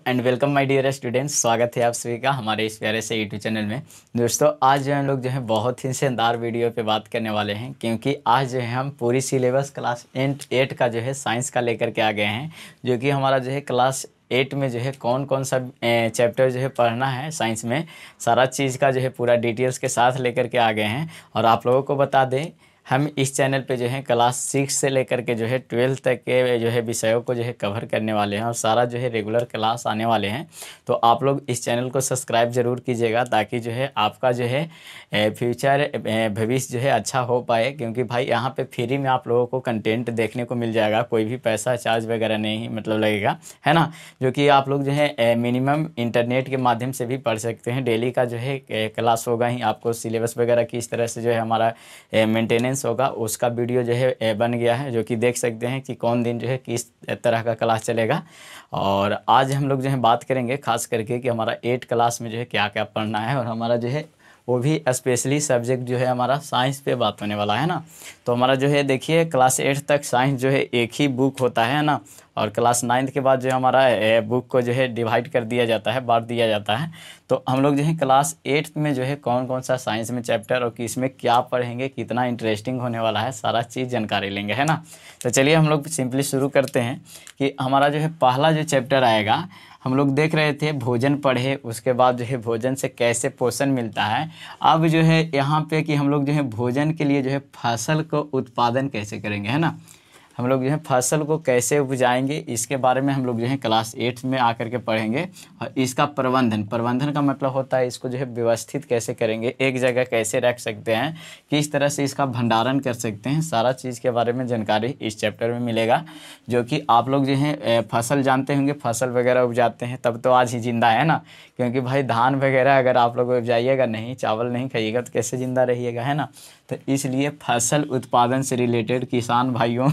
And welcome my dear students. स्वागत है आप सभी का हमारे इस प्यारे से यूट्यूब चैनल में। दोस्तों आज जो हम लोग जो है बहुत ही शानदार वीडियो पे बात करने वाले हैं, क्योंकि आज जो है हम पूरी सिलेबस क्लास 8 का जो है साइंस का लेकर के आ गए हैं। जो कि हमारा जो है क्लास 8 में जो है कौन कौन सा चैप्टर जो है पढ़ना है साइंस में, सारा चीज़ का जो है पूरा डिटेल्स के साथ लेकर के आ गए हैं। और आप लोगों को बता दें, हम इस चैनल पे जो है क्लास 6 से लेकर के जो है 12 तक के जो है विषयों को जो है कवर करने वाले हैं और सारा जो है रेगुलर क्लास आने वाले हैं। तो आप लोग इस चैनल को सब्सक्राइब ज़रूर कीजिएगा, ताकि जो है आपका जो है फ्यूचर भविष्य जो है अच्छा हो पाए। क्योंकि भाई यहाँ पे फ्री में आप लोगों को कंटेंट देखने को मिल जाएगा, कोई भी पैसा चार्ज वगैरह नहीं मतलब लगेगा, है ना। जो कि आप लोग जो है मिनिमम इंटरनेट के माध्यम से भी पढ़ सकते हैं। डेली का जो है क्लास होगा ही, आपको सिलेबस वगैरह किस तरह से जो है हमारा मेंटेनेंस होगा उसका वीडियो जो है बन गया है, जो कि देख सकते हैं कि कौन दिन जो है किस तरह का क्लास चलेगा। और आज हम लोग जो है बात करेंगे खास करके कि हमारा 8 क्लास में जो है क्या क्या पढ़ना है, और हमारा जो है वो भी स्पेशली सब्जेक्ट जो है हमारा साइंस पे बात होने वाला है ना। तो हमारा जो है देखिए क्लास 8 तक साइंस जो है एक ही बुक होता है ना, और क्लास 9 के बाद जो हमारा बुक को जो है डिवाइड कर दिया जाता है, बांट दिया जाता है। तो हम लोग जो है क्लास 8 में जो है कौन कौन सा साइंस में चैप्टर और किसमें क्या पढ़ेंगे, कितना इंटरेस्टिंग होने वाला है, सारा चीज़ जानकारी लेंगे, है ना। तो चलिए हम लोग सिंपली शुरू करते हैं कि हमारा जो है पहला जो चैप्टर आएगा, हम लोग देख रहे थे भोजन पढ़े, उसके बाद जो है भोजन से कैसे पोषण मिलता है। अब जो है यहाँ पे कि हम लोग जो है भोजन के लिए जो है फसल को उत्पादन कैसे करेंगे, है ना। हम लोग जो है फसल को कैसे उपजाएंगे, इसके बारे में हम लोग जो है क्लास 8 में आकर के पढ़ेंगे। और इसका प्रबंधन का मतलब होता है इसको जो है व्यवस्थित कैसे करेंगे, एक जगह कैसे रख सकते हैं, किस तरह से इसका भंडारण कर सकते हैं, सारा चीज़ के बारे में जानकारी इस चैप्टर में मिलेगा। जो कि आप लोग जो है फसल जानते होंगे, फसल वगैरह उपजाते हैं तब तो आज ही जिंदा है ना। क्योंकि भाई धान वगैरह अगर आप लोग उपजाइएगा नहीं, चावल नहीं खाइएगा तो कैसे ज़िंदा रहिएगा, है ना। तो इसलिए फसल उत्पादन से रिलेटेड किसान भाइयों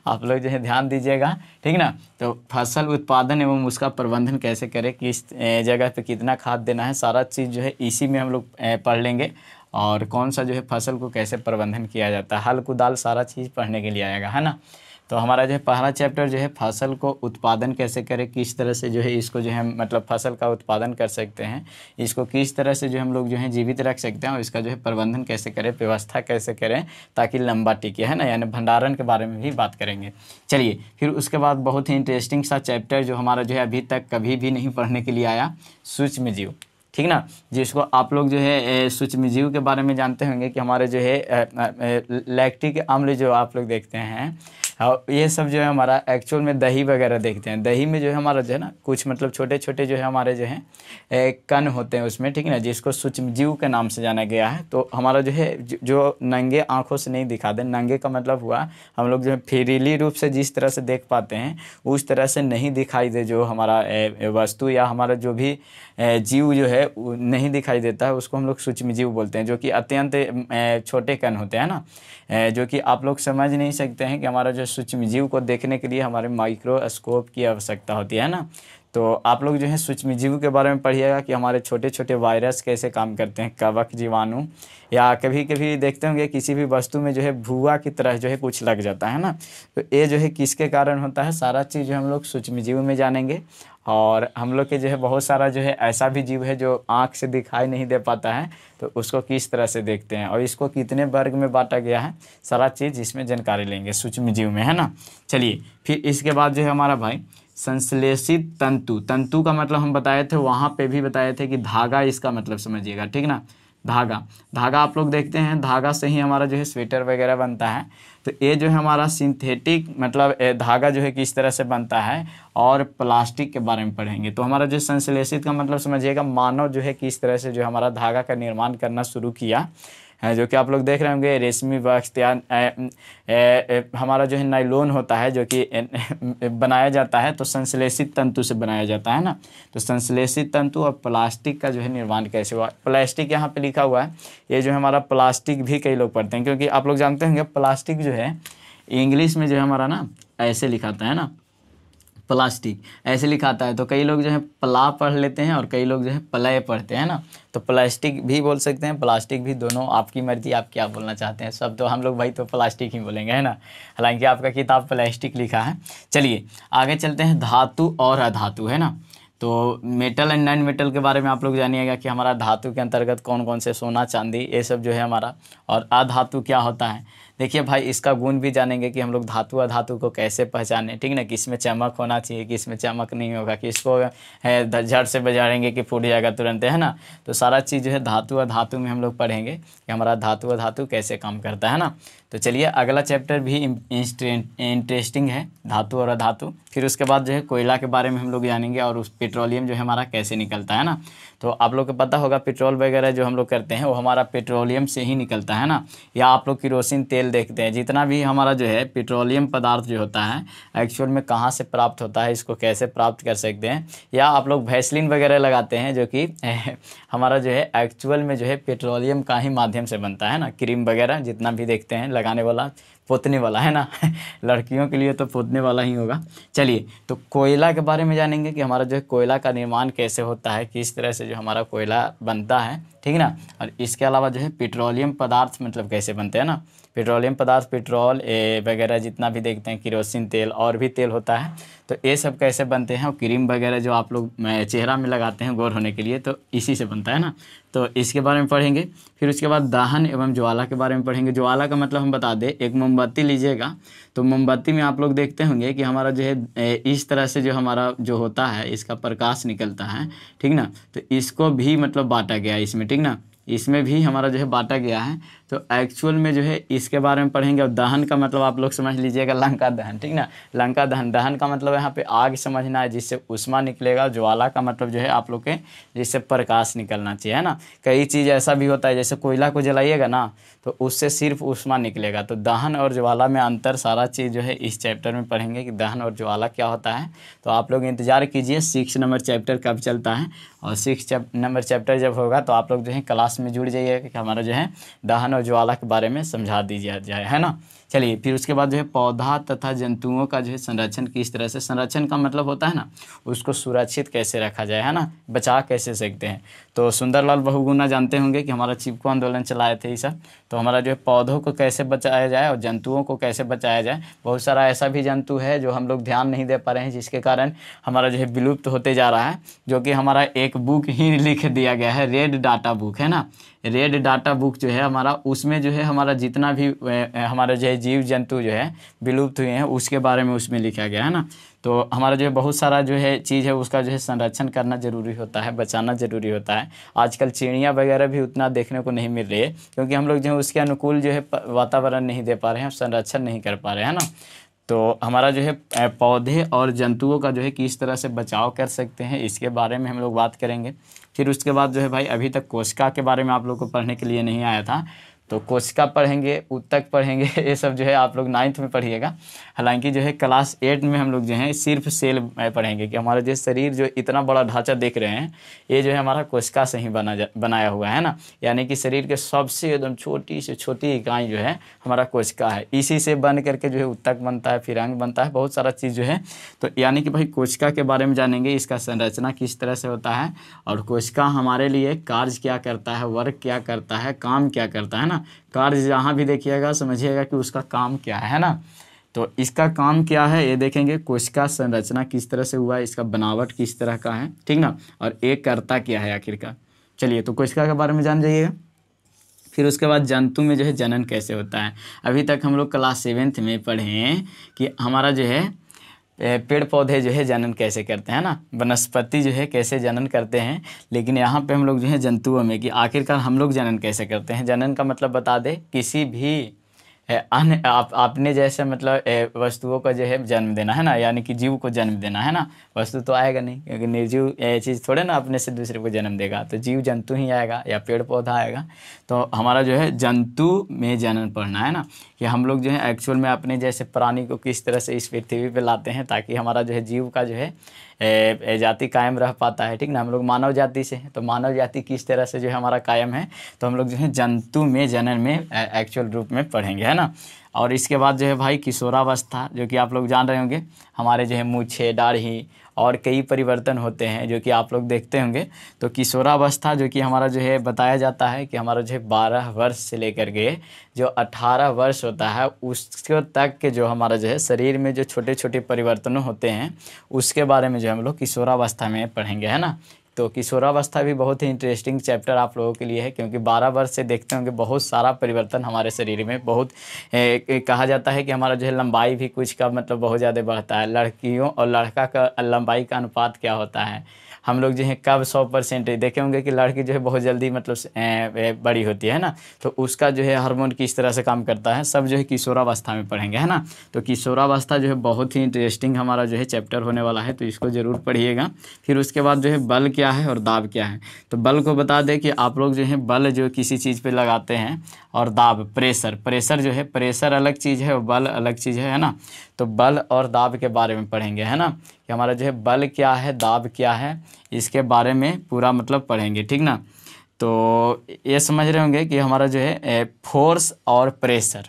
आप लोग जो है ध्यान दीजिएगा, ठीक ना। तो फसल उत्पादन एवं उसका प्रबंधन कैसे करें, किस जगह पे कितना खाद देना है, सारा चीज़ जो है इसी में हम लोग पढ़ लेंगे। और कौन सा जो है फसल को कैसे प्रबंधन किया जाता है, हल कुदाल सारा चीज़ पढ़ने के लिए आएगा, है ना। तो हमारा जो है पहला चैप्टर जो है फसल को उत्पादन कैसे करें, किस तरह से जो है इसको जो है मतलब फसल का उत्पादन कर सकते हैं, इसको किस तरह से जो हम लोग जो है जीवित रख सकते हैं, और इसका जो है प्रबंधन कैसे करें, व्यवस्था कैसे करें ताकि लंबा टिके, है ना। यानी भंडारण के बारे में भी बात करेंगे। चलिए फिर उसके बाद बहुत ही इंटरेस्टिंग सा चैप्टर जो हमारा जो है अभी तक कभी भी नहीं पढ़ने के लिए आया, सूक्ष्म जीव, ठीक ना। जिसको आप लोग जो है सूक्ष्म जीव के बारे में जानते होंगे कि हमारे जो है लैक्टिक अम्ल जो आप लोग देखते हैं, और ये सब जो है हमारा एक्चुअल में दही वगैरह देखते हैं। दही में जो है हमारा जो है ना कुछ मतलब छोटे छोटे जो है हमारे जो है कण होते हैं उसमें, ठीक है ना, जिसको सूक्ष्म जीव के नाम से जाना गया है। तो हमारा जो है जो नंगे आँखों से नहीं दिखा दे, नंगे का मतलब हुआ हम लोग जो है फ्रीली रूप से जिस तरह से देख पाते हैं उस तरह से नहीं दिखाई दे जो हमारा वस्तु या हमारा जो भी जीव जो है नहीं दिखाई देता है, उसको हम लोग सूक्ष्म जीव बोलते हैं। जो कि अत्यंत छोटे कण होते हैं ना, जो कि आप लोग समझ नहीं सकते हैं कि हमारा जो सूक्ष्म जीव को देखने के लिए हमारे माइक्रोस्कोप की आवश्यकता होती है ना। तो आप लोग जो है सूक्ष्म जीव के बारे में पढ़िएगा कि हमारे छोटे छोटे वायरस कैसे काम करते हैं, कवक जीवाणु, या कभी कभी देखते होंगे किसी भी वस्तु में जो है भूआ की तरह जो है कुछ लग जाता है ना। तो ये जो है किसके कारण होता है, सारा चीज़ जो हम लोग सूक्ष्म जीव में जानेंगे। और हम लोग के जो है बहुत सारा जो है ऐसा भी जीव है जो आँख से दिखाई नहीं दे पाता है, तो उसको किस तरह से देखते हैं और इसको कितने वर्ग में बांटा गया है, सारा चीज़ इसमें जानकारी लेंगे सूक्ष्म जीव में, है ना। चलिए फिर इसके बाद जो है हमारा भाई संश्लेषित तंतु, तंतु का मतलब हम बताए थे, वहाँ पे भी बताए थे कि धागा, इसका मतलब समझिएगा, ठीक ना। धागा आप लोग देखते हैं, धागा से ही हमारा जो है स्वेटर वगैरह बनता है। तो ये जो है हमारा सिंथेटिक मतलब धागा जो है किस तरह से बनता है, और प्लास्टिक के बारे में पढ़ेंगे। तो हमारा जो संश्लेषित का मतलब समझिएगा, मानव जो है किस तरह से जो हमारा धागा का निर्माण करना शुरू किया, जो कि आप लोग देख रहे होंगे रेशमी वस्त्र या हमारा जो है नायलॉन होता है जो कि बनाया जाता है, तो संश्लेषित तंतु से बनाया जाता है ना। तो संश्लेषित तंतु और प्लास्टिक का जो है निर्माण कैसे हुआ, प्लास्टिक यहाँ पे लिखा हुआ है, ये जो है हमारा प्लास्टिक भी कई लोग पढ़ते हैं, क्योंकि आप लोग जानते होंगे प्लास्टिक जो है इंग्लिश में जो है हमारा ना ऐसे लिखाता है ना, प्लास्टिक ऐसे लिखाता है। तो कई लोग जो है प्ला पढ़ लेते हैं और कई लोग जो है प्लय पढ़ते हैं ना। तो प्लास्टिक भी बोल सकते हैं, प्लास्टिक भी, दोनों आपकी मर्जी, आप क्या बोलना चाहते हैं। सब तो हम लोग भाई तो प्लास्टिक ही बोलेंगे, है ना। हालांकि आपका किताब प्लास्टिक लिखा है। चलिए आगे चलते हैं, धातु और अधातु, है ना। तो मेटल एंड नॉन मेटल के बारे में आप लोग जानिएगा कि हमारा धातु के अंतर्गत कौन कौन से सोना चांदी ये सब जो है हमारा। और अधातु क्या होता है, देखिए भाई इसका गुण भी जानेंगे कि हम लोग धातु अधातु को कैसे पहचानें, ठीक ना, किस में चमक होना चाहिए, किस में चमक नहीं होगा, किसको है झट से बजाएंगे कि फूट जाएगा तुरंत, है ना। तो सारा चीज़ जो है धातु अधातु में हम लोग पढ़ेंगे कि हमारा धातु अधातु कैसे काम करता है ना। तो चलिए अगला चैप्टर भी इंटरेस्टिंग है, धातु और अधातु। फिर उसके बाद जो है कोयला के बारे में हम लोग जानेंगे और उस पेट्रोलियम जो है हमारा कैसे निकलता है ना। तो आप लोग को पता होगा पेट्रोल वगैरह जो हम लोग करते हैं वो हमारा पेट्रोलियम से ही निकलता है ना। या आप लोग किरोसिन तेल देखते हैं, जितना भी हमारा जो है पेट्रोलियम पदार्थ जो होता है एक्चुअल में कहाँ से प्राप्त होता है, इसको कैसे प्राप्त कर सकते हैं। या आप लोग वैसलीन वगैरह लगाते हैं जो कि हमारा जो है एक्चुअल में जो है पेट्रोलियम का ही माध्यम से बनता है ना। क्रीम वगैरह जितना भी देखते हैं लगाने वाला पोतने वाला है ना लड़कियों के लिए तो पोतने वाला ही होगा। चलिए तो कोयला के बारे में जानेंगे कि हमारा जो है कोयला का निर्माण कैसे होता है, किस तरह से जो हमारा कोयला बनता है, ठीक ना। और इसके अलावा जो है पेट्रोलियम पदार्थ मतलब कैसे बनते हैं ना। पेट्रोलियम पदार्थ पेट्रोल वगैरह जितना भी देखते हैं, किरोसिन तेल और भी तेल होता है, तो ये सब कैसे बनते हैं। और क्रीम वगैरह जो आप लोग चेहरा में लगाते हैं गोर होने के लिए, तो इसी से बनता है ना। तो इसके बारे में पढ़ेंगे। फिर उसके बाद दहन एवं ज्वाला के बारे में पढ़ेंगे। ज्वाला का मतलब हम बता दें, एक मोमबत्ती लीजिएगा तो मोमबत्ती में आप लोग देखते होंगे कि हमारा जो है इस तरह से जो हमारा जो होता है इसका प्रकाश निकलता है, ठीक ना। तो इसको भी मतलब बांटा गया है इसमें, ठीक ना, इसमें भी हमारा जो है बांटा गया है। तो एक्चुअल में जो है इसके बारे में पढ़ेंगे। और दहन का मतलब आप लोग समझ लीजिएगा लंका दहन, ठीक ना। लंका दहन, दहन का मतलब यहाँ पे आग समझना है जिससे उष्मा निकलेगा। ज्वाला का मतलब जो है आप लोग के जिससे प्रकाश निकलना चाहिए, है ना। कई चीज़ ऐसा भी होता है जैसे कोयला को जलाइएगा ना तो उससे सिर्फ उष्मा निकलेगा। तो दहन और ज्वाला में अंतर सारा चीज़ जो है इस चैप्टर में पढ़ेंगे कि दहन और ज्वाला क्या होता है। तो आप लोग इंतजार कीजिए 6 नंबर चैप्टर कब चलता है। और 6 नंबर चैप्टर जब होगा तो आप लोग जो है क्लास में जुड़ जाइएगा कि हमारा जो है दहन और ज्वाला के बारे में समझा दीजिए जाए, है ना। चलिए फिर उसके बाद जो है पौधा तथा जंतुओं का जो है संरक्षण किस तरह से। संरक्षण का मतलब होता है ना उसको सुरक्षित कैसे रखा जाए, है ना, बचा कैसे सकते हैं। तो सुंदरलाल बहुगुणा जानते होंगे कि हमारा चिपको आंदोलन चलाए थे ये सब। तो हमारा जो है पौधों को कैसे बचाया जाए और जंतुओं को कैसे बचाया जाए। बहुत सारा ऐसा भी जंतु है जो हम लोग ध्यान नहीं दे पा रहे हैं जिसके कारण हमारा जो है विलुप्त होते जा रहा है, जो कि हमारा एक बुक ही लिख दिया गया है, रेड डाटा बुक, है ना। रेड डाटा बुक जो है हमारा, उसमें जो है हमारा जितना भी हमारा जो है जीव जंतु जो है विलुप्त हुए हैं उसके बारे में उसमें लिखा गया है ना। तो हमारा जो है बहुत सारा जो है चीज़ है उसका जो है संरक्षण करना ज़रूरी होता है, बचाना ज़रूरी होता है। आजकल चिड़ियाँ वगैरह भी उतना देखने को नहीं मिल रही है क्योंकि हम लोग जो है उसके अनुकूल जो है वातावरण नहीं दे पा रहे हैं, संरक्षण नहीं कर पा रहे हैं ना। तो हमारा जो है पौधे और जंतुओं का जो है किस तरह से बचाव कर सकते हैं इसके बारे में हम लोग बात करेंगे। फिर उसके बाद जो है भाई अभी तक कोशिका के बारे में आप लोग को पढ़ने के लिए नहीं आया था, तो कोशिका पढ़ेंगे, उत्तक पढ़ेंगे, ये सब जो है आप लोग 9th में पढ़िएगा। हालांकि जो है क्लास 8 में हम लोग जो है सिर्फ सेल पढ़ेंगे कि हमारा जो शरीर जो इतना बड़ा ढांचा देख रहे हैं ये जो है हमारा कोशिका से ही बनाया हुआ है ना। यानी कि शरीर के सबसे एकदम छोटी से छोटी इकाई जो है हमारा कोशिका है, इसी से बन करके जो है उत्तक बनता है, फिर अंग बनता है, बहुत सारा चीज़ जो है। तो यानी कि भाई कोशिका के बारे में जानेंगे, इसका संरचना किस तरह से होता है और कोशिका हमारे लिए कार्य क्या करता है, वर्क क्या करता है, काम क्या करता है ना। कार्य जहाँ भी देखिएगा समझिएगा कि उसका काम क्या है ना। तो इसका काम क्या है ये देखेंगे, कोशिका संरचना किस तरह से हुआ है, इसका बनावट किस तरह का है, ठीक ना, और एक करता क्या है आखिरकार। चलिए तो कोशिका के बारे में जान जाइएगा। फिर उसके बाद जंतु में जो है जनन कैसे होता है। अभी तक हम लोग क्लास 7th में पढ़े हैं कि हमारा जो है पेड़ पौधे जो है जनन कैसे करते हैं ना, वनस्पति जो है कैसे जनन करते हैं। लेकिन यहाँ पे हम लोग जो है जंतुओं में कि आखिरकार हम लोग जनन कैसे करते हैं। जनन का मतलब बता दे, किसी भी अन्य आपने जैसे मतलब वस्तुओं को जो है जन्म देना है ना, यानी कि जीव को जन्म देना है ना। वस्तु तो आएगा नहीं क्योंकि निर्जीव चीज़ थोड़े ना अपने से दूसरे को जन्म देगा, तो जीव जंतु ही आएगा या पेड़ पौधा आएगा। तो हमारा जो है जंतु में जनन पढ़ना है ना, कि हम लोग जो है एक्चुअल में अपने जैसे प्राणी को किस तरह से इस पृथ्वी पे लाते हैं ताकि हमारा जो है जीव का जो है जाति कायम रह पाता है, ठीक ना। हम लोग मानव जाति से हैं, तो मानव जाति किस तरह से जो है हमारा कायम है, तो हम लोग जो है जंतु में जनन में एक्चुअल रूप में पढ़ेंगे, है है ना। और इसके बाद जो है भाई किशोरावस्था, जो कि आप लोग जान रहे होंगे, हमारे जो है मूछें, दाढ़ी और कई परिवर्तन होते हैं जो कि आप लोग देखते होंगे। तो किशोरावस्था जो कि हमारा जो है बताया जाता है कि हमारा जो है 12 वर्ष से लेकर के जो 18 वर्ष होता है उसको तक के जो हमारा जो है शरीर में जो छोटे छोटे परिवर्तन होते हैं उसके बारे में जो हम लोग किशोरावस्था में पढ़ेंगे, है ना। तो किशोरावस्था भी बहुत ही इंटरेस्टिंग चैप्टर आप लोगों के लिए है, क्योंकि 12 वर्ष से देखते होंगे बहुत सारा परिवर्तन हमारे शरीर में बहुत कहा जाता है कि हमारा जो है लंबाई भी कुछ का मतलब बहुत ज़्यादा बढ़ता है। लड़कियों और लड़का का लंबाई का अनुपात क्या होता है, हम लोग जो है कब 100% देखे होंगे कि लड़की जो है बहुत जल्दी मतलब बड़ी होती है ना, तो उसका जो है हार्मोन किस तरह से काम करता है सब जो है किशोरावस्था में पढ़ेंगे, है ना। तो किशोरावस्था जो है बहुत ही इंटरेस्टिंग हमारा जो है चैप्टर होने वाला है, तो इसको ज़रूर पढ़िएगा। फिर उसके बाद जो है बल क्या है और दाब क्या है। तो बल को बता दें कि आप लोग जो है बल जो किसी चीज़ पे लगाते हैं, और दाब प्रेशर जो है, प्रेशर अलग चीज़ है और बल अलग चीज़ है ना। तो बल और दाब के बारे में पढ़ेंगे, है ना, कि हमारा जो है बल क्या है, दाब क्या है, इसके बारे में पूरा मतलब पढ़ेंगे, ठीक ना। तो ये समझ रहे होंगे कि हमारा जो है फोर्स और प्रेशर,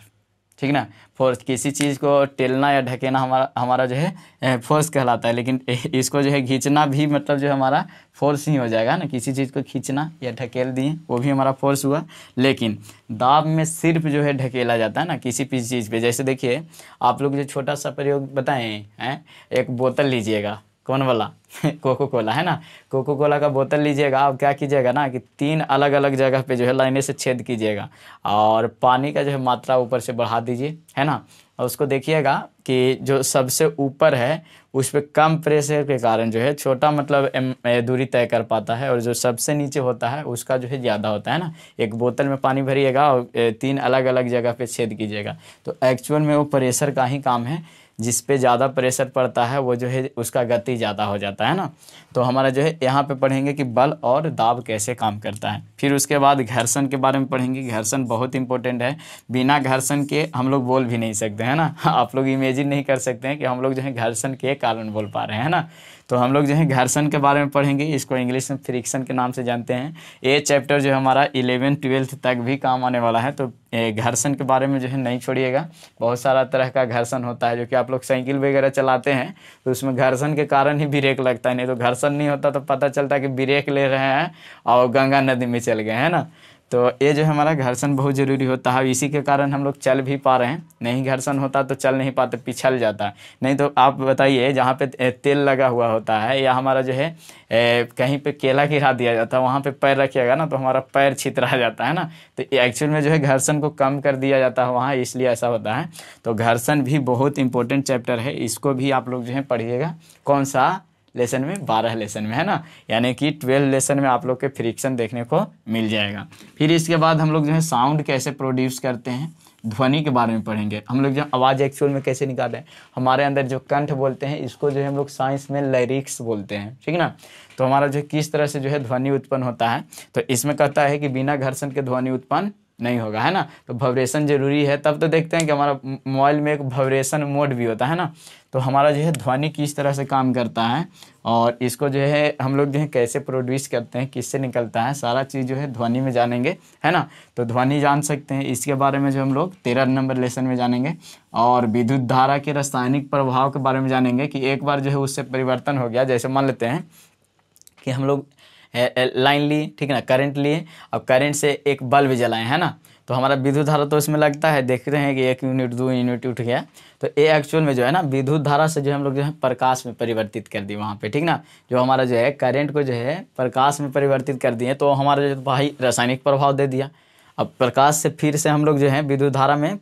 ठीक ना। फोर्स किसी चीज़ को टेलना या ढकेना हमारा हमारा जो है फोर्स कहलाता है, लेकिन इसको जो है खींचना भी मतलब जो हमारा फोर्स ही हो जाएगा ना। किसी चीज़ को खींचना या ढकेल दिए वो भी हमारा फोर्स हुआ। लेकिन दाब में सिर्फ जो है ढकेला जाता है ना किसी भी चीज़ पे। जैसे देखिए आप लोग जो छोटा सा प्रयोग बताएं हैं, एक बोतल लीजिएगा, कौन वाला कोको कोला, है ना। कोको कोला का बोतल लीजिएगा, आप क्या कीजिएगा ना कि 3 अलग अलग जगह पे जो है लाइने से छेद कीजिएगा और पानी का जो है मात्रा ऊपर से बढ़ा दीजिए, है ना। और उसको देखिएगा कि जो सबसे ऊपर है उस पर कम प्रेशर के कारण जो है छोटा मतलब दूरी तय कर पाता है, और जो सबसे नीचे होता है उसका जो है ज़्यादा होता है ना। एक बोतल में पानी भरिएगा और 3 अलग अलग जगह पे छेद कीजिएगा, तो एक्चुअल में वो प्रेशर का ही काम है। जिस पे ज़्यादा प्रेशर पड़ता है वो जो है उसका गति ज़्यादा हो जाता है ना। तो हमारा जो है यहाँ पे पढ़ेंगे कि बल और दाब कैसे काम करता है। फिर उसके बाद घर्षण के बारे में पढ़ेंगे। घर्षण बहुत इंपॉर्टेंट है, बिना घर्षण के हम लोग बोल भी नहीं सकते, है ना। आप लोग इमेजिन नहीं कर सकते हैं कि हम लोग जो है घर्षण के कारण बोल पा रहे हैं, है ना। तो हम लोग जो है घर्षण के बारे में पढ़ेंगे, इसको इंग्लिश में फ्रिक्शन के नाम से जानते हैं। ये चैप्टर जो है हमारा 11th-12th तक भी काम आने वाला है। तो घर्षण के बारे में जो है नहीं छोड़िएगा। बहुत सारा तरह का घर्षण होता है, जो कि आप लोग साइकिल वगैरह चलाते हैं तो उसमें घर्षण के कारण ही ब्रेक लगता है, नहीं तो घर्षण नहीं होता तो पता चलता है कि ब्रेक ले रहे हैं और गंगा नदी में चल गए, है ना। तो ये जो है हमारा घर्षण बहुत ज़रूरी होता है, इसी के कारण हम लोग चल भी पा रहे हैं। नहीं घर्षण होता तो चल नहीं पाते, पिछल जाता है। नहीं तो आप बताइए जहाँ पे तेल लगा हुआ होता है या हमारा जो है कहीं पे केला गिरा दिया जाता है, वहाँ पे पैर रखिएगा ना तो हमारा पैर छितरा जाता है ना। तो एक्चुअल में जो है घर्षण को कम कर दिया जाता है वहाँ, इसलिए ऐसा होता है। तो घर्षण भी बहुत इंपॉर्टेंट चैप्टर है, इसको भी आप लोग जो है पढ़िएगा। कौन सा लेसन में? 12 लेसन में, है ना। यानी कि 12 लेसन में आप लोग के फ्रिक्शन देखने को मिल जाएगा। फिर इसके बाद हम लोग जो है साउंड कैसे प्रोड्यूस करते हैं, ध्वनि के बारे में पढ़ेंगे। हम लोग जो आवाज़ एक्चुअल में कैसे निकालते हैं, हमारे अंदर जो कंठ बोलते हैं इसको जो है हम लोग साइंस में लैरिक्स बोलते हैं, ठीक ना। तो हमारा जो किस तरह से जो है ध्वनि उत्पन्न होता है, तो इसमें कहता है कि बिना घर्षण के ध्वनि उत्पन्न नहीं होगा, है ना। तो वाइब्रेशन जरूरी है, तब तो देखते हैं कि हमारा मोबाइल में एक वाइब्रेशन मोड भी होता है ना। तो हमारा जो है ध्वनि किस तरह से काम करता है और इसको जो है हम लोग जो है कैसे प्रोड्यूस करते हैं, किससे निकलता है, सारा चीज़ जो है ध्वनि में जानेंगे, है ना। तो ध्वनि जान सकते हैं, इसके बारे में जो हम लोग 13 नंबर लेसन में जानेंगे। और विद्युत धारा के रासायनिक प्रभाव के बारे में जानेंगे कि एक बार जो है उससे परिवर्तन हो गया, जैसे मान लेते हैं कि हम लोग लाइन लिए, ठीक है ना, करंट लिए और करंट से एक बल्ब जलाएं, है ना। तो हमारा विद्युत धारा तो इसमें लगता है, देख रहे हैं कि 1 यूनिट 2 यूनिट उठ गया। तो ये एक्चुअल में जो है ना विद्युत धारा से जो है हम लोग जो है प्रकाश में परिवर्तित कर दी वहाँ पे, ठीक ना। जो हमारा जो है करंट को जो है प्रकाश में परिवर्तित कर दिए, तो हमारा जो भाई रासायनिक प्रभाव दे दिया। अब प्रकाश से फिर से हम लोग जो है विद्युत धारा में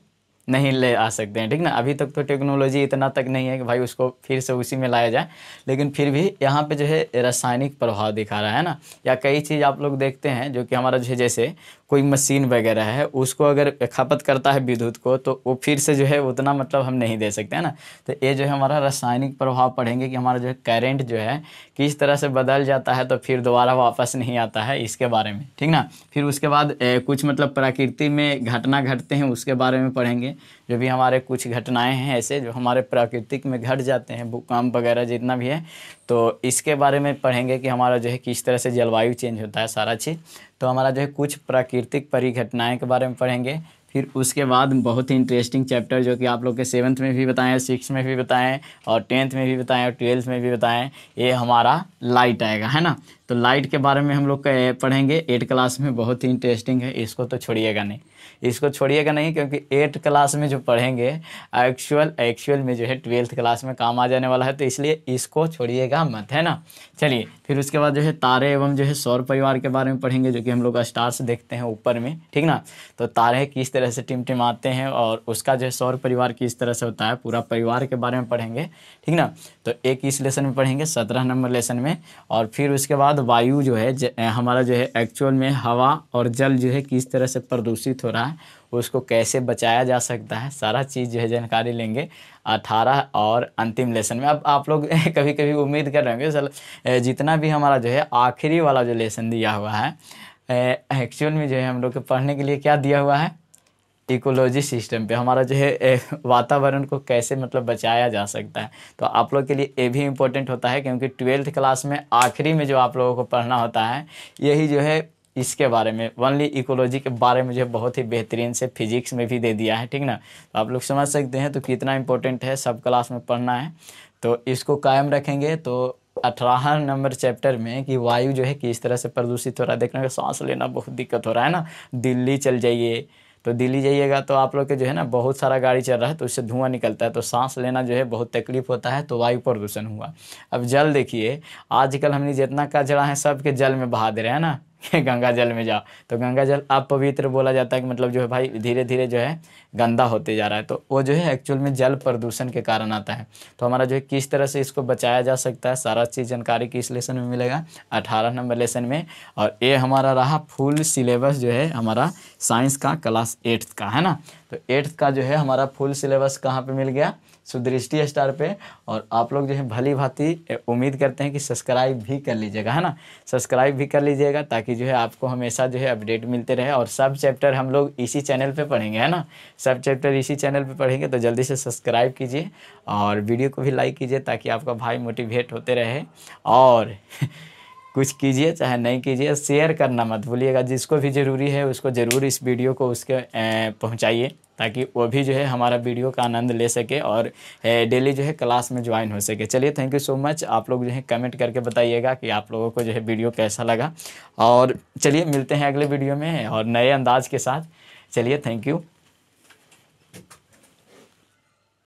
नहीं ले आ सकते हैं, ठीक ना। अभी तक तो टेक्नोलॉजी इतना तक नहीं है कि भाई उसको फिर से उसी में लाया जाए, लेकिन फिर भी यहाँ पे जो है रासायनिक प्रभाव दिखा रहा है ना। या कई चीज़ आप लोग देखते हैं जो कि हमारा जो है जैसे कोई मशीन वगैरह है उसको अगर खपत करता है विद्युत को, तो वो फिर से जो है उतना मतलब हम नहीं दे सकते हैं ना। तो ये जो है हमारा रासायनिक प्रभाव पढ़ेंगे कि हमारा जो है करंट जो है किस तरह से बदल जाता है तो फिर दोबारा वापस नहीं आता है, इसके बारे में, ठीक ना। फिर उसके बाद कुछ मतलब प्रकृति में घटना घटते हैं उसके बारे में पढ़ेंगे। जो भी हमारे कुछ घटनाएं हैं ऐसे जो हमारे प्राकृतिक में घट जाते हैं, भूकंप वगैरह जितना भी है, तो इसके बारे में पढ़ेंगे कि हमारा जो है किस तरह से जलवायु चेंज होता है, सारा चीज़। तो हमारा जो है कुछ प्राकृतिक परिघटनाएं के बारे में पढ़ेंगे। फिर उसके बाद बहुत ही इंटरेस्टिंग चैप्टर जो कि आप लोग के 7th में भी बताएं, 6 में भी बताएं और 10th में भी बताएं और 12th में भी बताएं, ये हमारा लाइट आएगा, है ना। तो लाइट के बारे में हम लोग पढ़ेंगे 8 क्लास में, बहुत ही इंटरेस्टिंग है, इसको तो छोड़िएगा नहीं, इसको छोड़िएगा नहीं, क्योंकि 8 क्लास में जो पढ़ेंगे एक्चुअल में जो है 12th क्लास में काम आ जाने वाला है, तो इसलिए इसको छोड़िएगा मत, है ना। चलिए फिर उसके बाद जो है तारे एवं जो है सौर परिवार के बारे में पढ़ेंगे, जो कि हम लोग स्टार्स देखते हैं ऊपर में, ठीक ना। तो तारे किस तरह से टिमटिमाते हैं और उसका जो है सौर परिवार किस तरह से होता है, पूरा परिवार के बारे में पढ़ेंगे, ठीक ना। तो एक इस लेसन में पढ़ेंगे 17 नंबर लेसन में। और फिर उसके बाद वायु जो है हमारा जो है एक्चुअल में हवा और जल जो है किस तरह से प्रदूषित हो रहा है, उसको कैसे बचाया जा सकता है, सारा चीज़ जो है जानकारी लेंगे 18 और अंतिम लेसन में। अब आप लोग कभी कभी उम्मीद कर रहे होंगे सर जितना भी हमारा जो है आखिरी वाला जो लेसन दिया हुआ है एक्चुअल में जो है हम लोग के पढ़ने के लिए क्या दिया हुआ है, इकोलॉजी सिस्टम पे हमारा जो है वातावरण को कैसे मतलब बचाया जा सकता है। तो आप लोग के लिए ये भी इम्पोर्टेंट होता है, क्योंकि 12th क्लास में आखिरी में जो आप लोगों को पढ़ना होता है यही जो है इसके बारे में, ओनली इकोलॉजी के बारे में जो है बहुत ही बेहतरीन से फिजिक्स में भी दे दिया है, ठीक ना। तो आप लोग समझ सकते हैं तो कितना इम्पोर्टेंट है, सब क्लास में पढ़ना है। तो इसको कायम रखेंगे तो 18 नंबर चैप्टर में कि वायु जो है किस तरह से प्रदूषित हो रहा है, देखने का सांस लेना बहुत दिक्कत हो रहा है ना। दिल्ली चल जाइए, तो दिल्ली जाइएगा तो आप लोग के जो है ना बहुत सारा गाड़ी चल रहा है, तो उससे धुआं निकलता है, तो सांस लेना जो है बहुत तकलीफ होता है, तो वायु प्रदूषण हुआ। अब जल देखिए, आजकल हमने जितना कचरा है सब के जल में बहा दे रहे हैं ना गंगा जल में जाओ, तो गंगा जल अपवित्र बोला जाता है कि मतलब जो है भाई धीरे धीरे जो है गंदा होते जा रहा है, तो वो जो है एक्चुअल में जल प्रदूषण के कारण आता है। तो हमारा जो है किस तरह से इसको बचाया जा सकता है, सारा चीज़ जानकारी किस लेसन में मिलेगा, 18 नंबर लेसन में। और ये हमारा रहा फुल सिलेबस जो है हमारा साइंस का क्लास 8th का, है ना। तो 8th का जो है हमारा फुल सिलेबस कहाँ पे मिल गया, सुदृष्टि स्टार पे। और आप लोग जो है भली भांति उम्मीद करते हैं कि सब्सक्राइब भी कर लीजिएगा, है ना, सब्सक्राइब भी कर लीजिएगा, ताकि जो है आपको हमेशा जो है अपडेट मिलते रहे। और सब चैप्टर हम लोग इसी चैनल पे पढ़ेंगे, है ना, सब चैप्टर इसी चैनल पे पढ़ेंगे, तो जल्दी से सब्सक्राइब कीजिए और वीडियो को भी लाइक कीजिए, ताकि आपका भाई मोटिवेट होते रहे। और कुछ कीजिए चाहे नहीं कीजिए, शेयर करना मत भूलिएगा, जिसको भी ज़रूरी है उसको ज़रूर इस वीडियो को उसके पहुंचाइए, ताकि वो भी जो है हमारा वीडियो का आनंद ले सके और डेली जो है क्लास में ज्वाइन हो सके। चलिए थैंक यू सो मच, आप लोग जो है कमेंट करके बताइएगा कि आप लोगों को जो है वीडियो कैसा लगा। और चलिए मिलते हैं अगले वीडियो में और नए अंदाज के साथ। चलिए थैंक यू।